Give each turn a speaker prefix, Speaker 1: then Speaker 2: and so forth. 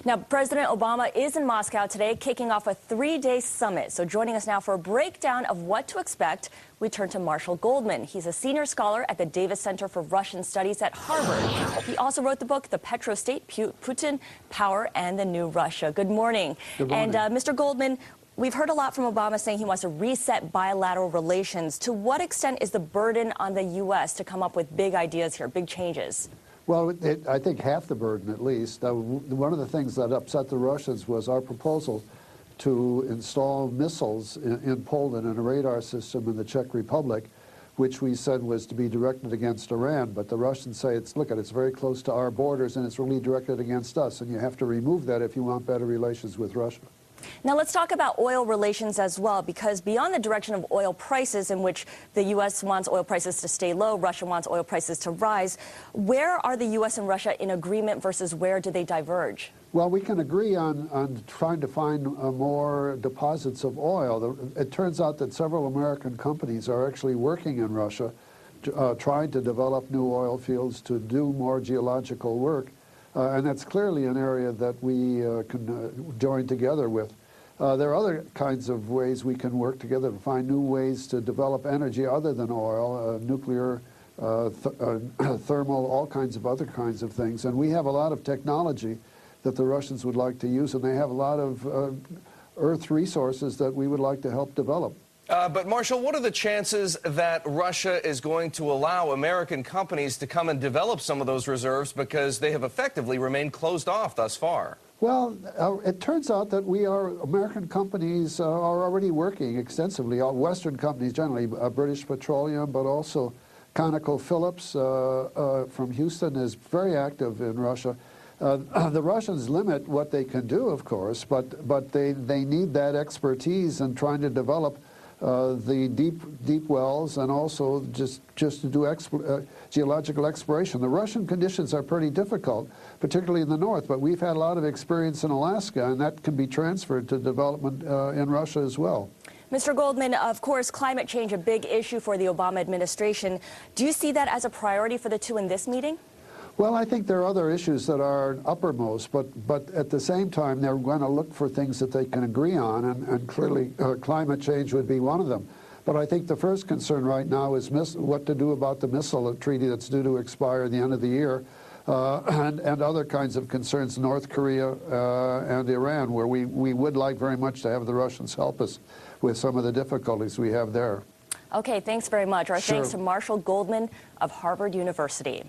Speaker 1: Now, President Obama is in Moscow today, kicking off a three-day summit. So joining us now for a breakdown of what to expect, we turn to Marshall Goldman. He's a senior scholar at the Davis Center for Russian Studies at Harvard. He also wrote the book, The Petrostate, Putin, Power, and the New Russia. Good morning.
Speaker 2: Good morning.
Speaker 1: And Mr. Goldman, we've heard a lot from Obama saying he wants to reset bilateral relations. To what extent is the burden on the U.S. to come up with big ideas here, big changes?
Speaker 2: Well, I think half the burden, at least. One of the things that upset the Russians was our proposal to install missiles in Poland and a radar system in the Czech Republic, which we said was to be directed against Iran. But the Russians say, it's very close to our borders, and it's really directed against us, and you have to remove that if you want better relations with Russia.
Speaker 1: Now let's talk about oil relations as well, because beyond the direction of oil prices, in which the U.S. wants oil prices to stay low, Russia wants oil prices to rise, where are the U.S. and Russia in agreement versus where do they diverge?
Speaker 2: Well, we can agree on trying to find more deposits of oil. It turns out that several American companies are actually working in Russia, trying to develop new oil fields, to do more geological work. And that's clearly an area that we can join together with. There are other kinds of ways we can work together to find new ways to develop energy other than oil, nuclear, thermal, all kinds of other kinds of things. And we have a lot of technology that the Russians would like to use, and they have a lot of earth resources that we would like to help develop.
Speaker 3: But, Marshall, what are the chances that Russia is going to allow American companies to come and develop some of those reserves, because they have effectively remained closed off thus far?
Speaker 2: Well, it turns out that American companies are already working extensively. Western companies generally, British Petroleum, but also ConocoPhillips from Houston is very active in Russia. The Russians limit what they can do, of course, but they need that expertise in trying to develop the deep wells, and also just to do geological exploration. The Russian conditions are pretty difficult, particularly in the north, but we've had a lot of experience in Alaska, and that can be transferred to development in Russia as well.
Speaker 1: Mr. Goldman, of course, climate change a big issue for the Obama administration. Do you see that as a priority for the two in this meeting?
Speaker 2: Well, I think there are other issues that are uppermost, but at the same time, they're going to look for things that they can agree on, and clearly climate change would be one of them. But I think the first concern right now is what to do about the missile treaty that's due to expire at the end of the year, and other kinds of concerns, North Korea and Iran, where we would like very much to have the Russians help us with some of the difficulties we have there.
Speaker 1: Okay, thanks very much. Our
Speaker 2: Sure.
Speaker 1: thanks to Marshall Goldman of Harvard University.